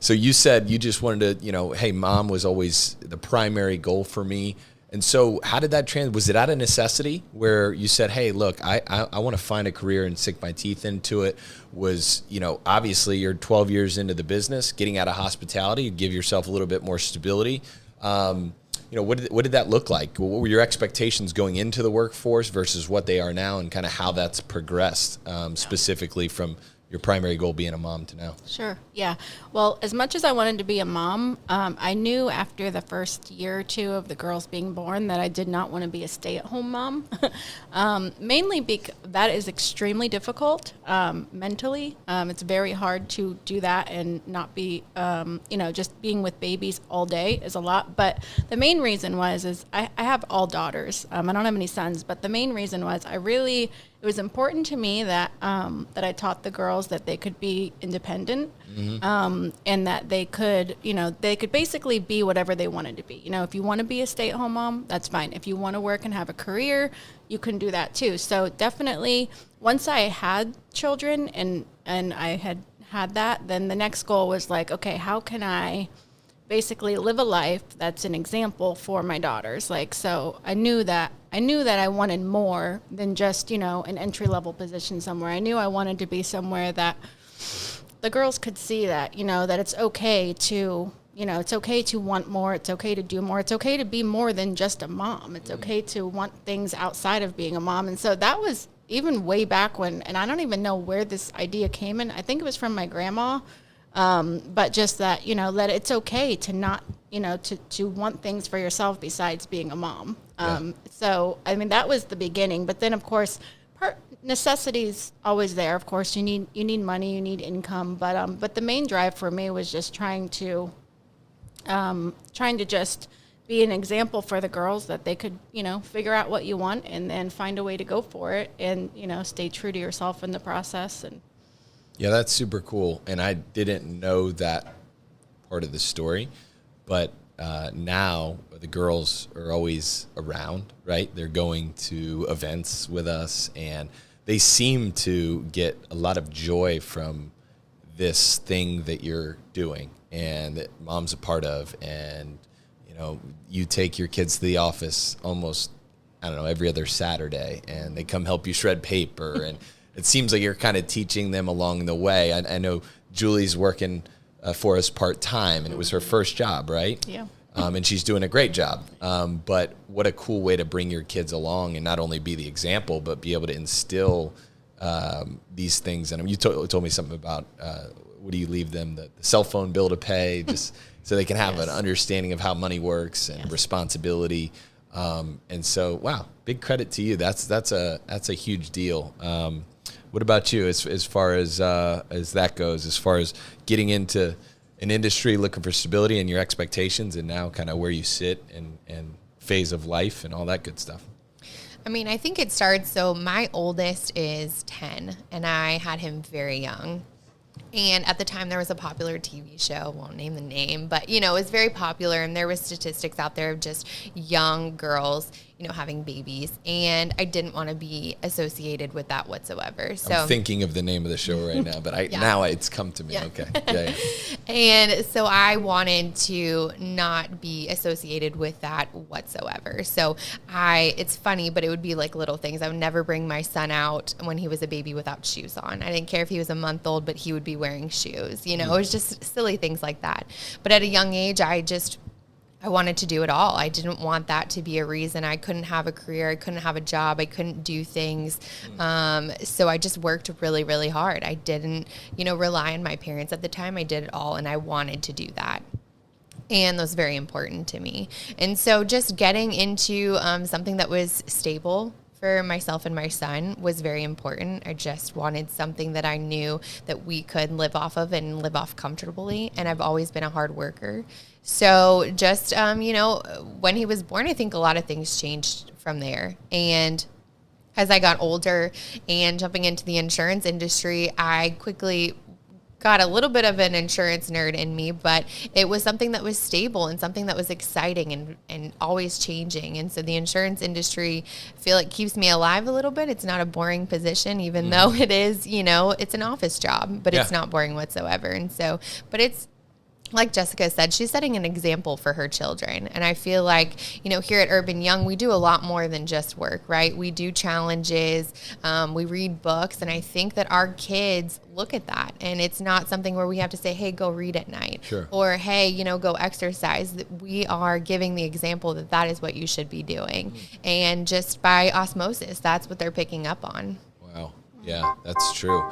So you said you just wanted to, hey, mom was always the primary goal for me. And so how did that was it out of necessity where you said, hey, look, I want to find a career and sink my teeth into it? Was, obviously you're 12 years into the business, getting out of hospitality, give yourself a little bit more stability. What did that look like? What were your expectations going into the workforce versus what they are now, and kind of how that's progressed specifically from your primary goal being a mom to now? Sure. Yeah. Well, as much as I wanted to be a mom, I knew after the first year or two of the girls being born that I did not want to be a stay-at-home mom. Mainly because that is extremely difficult mentally. It's very hard to do that and not be, just being with babies all day is a lot. But the main reason is I have all daughters. I don't have any sons, but the main reason was it was important to me that that I taught the girls that they could be independent, and that they could basically be whatever they wanted to be. If you want to be a stay-at-home mom, that's fine. If you want to work and have a career, you can do that too. So definitely, once I had children and I had that, then the next goal was like, okay, how can I basically live a life that's an example for my daughters? So I knew that I wanted more than just, an entry-level position somewhere. I knew I wanted to be somewhere that the girls could see that, that it's okay to, it's okay to want more. It's okay to do more. It's okay to be more than just a mom. It's okay to want things outside of being a mom. And so that was even way back when, and I don't even know where this idea came in. I think it was from my grandma. But just that, that it's okay to not, to want things for yourself besides being a mom. So, that was the beginning. But then, of course, necessity's always there. Of course, you need money, you need income. But the main drive for me was just trying to just be an example for the girls that they could, figure out what you want and then find a way to go for it and, stay true to yourself in the process. And yeah, that's super cool. And I didn't know that part of the story, but now the girls are always around, right? They're going to events with us, and they seem to get a lot of joy from this thing that you're doing and that mom's a part of. And, you take your kids to the office almost, every other Saturday, and they come help you shred paper. And it seems like you're kind of teaching them along the way. I know Julie's working for us part-time, and it was her first job, right? Yeah. And she's doing a great job. But what a cool way to bring your kids along and not only be the example, but be able to instill these things in them. You told me something about, what do you leave them, the cell phone bill to pay, just so they can have an understanding of how money works and responsibility. And so, wow, big credit to you. That's a huge deal. What about you as far as that goes, as far as getting into an industry, looking for stability and your expectations, and now kind of where you sit and phase of life and all that good stuff? I think it starts, so my oldest is 10, and I had him very young. And at the time, there was a popular TV show, won't name the name, but, it was very popular, and there was statistics out there of just young girls, having babies, and I didn't want to be associated with that whatsoever. So I'm thinking of the name of the show right now, but now it's come to me. Yeah. Okay. Yeah. And so I wanted to not be associated with that whatsoever. So it's funny, but it would be like little things. I would never bring my son out when he was a baby without shoes on. I didn't care if he was a month old, but he would be wearing shoes. It was just silly things like that. But at a young age, I wanted to do it all. I didn't want that to be a reason. I couldn't have a career. I couldn't have a job. I couldn't do things. So I just worked really, really hard. I didn't, rely on my parents at the time. I did it all, and I wanted to do that. And that was very important to me. And so just getting into something that was stable for myself and my son was very important. I just wanted something that I knew that we could live off of and live off comfortably. And I've always been a hard worker. So just, when he was born, I think a lot of things changed from there. And as I got older and jumping into the insurance industry, I quickly got a little bit of an insurance nerd in me, but it was something that was stable and something that was exciting and always changing. And so the insurance industry, I feel like, keeps me alive a little bit. It's not a boring position, even though it is, it's an office job, but it's not boring whatsoever. And so, but it's like Jessica said, she's setting an example for her children. And I feel like, here at Urban Young, we do a lot more than just work, right? We do challenges, we read books, and I think that our kids look at that. And it's not something where we have to say, hey, go read at night. Sure. Or, hey, go exercise. We are giving the example that that is what you should be doing. And just by osmosis, that's what they're picking up on. Wow. Yeah, that's true.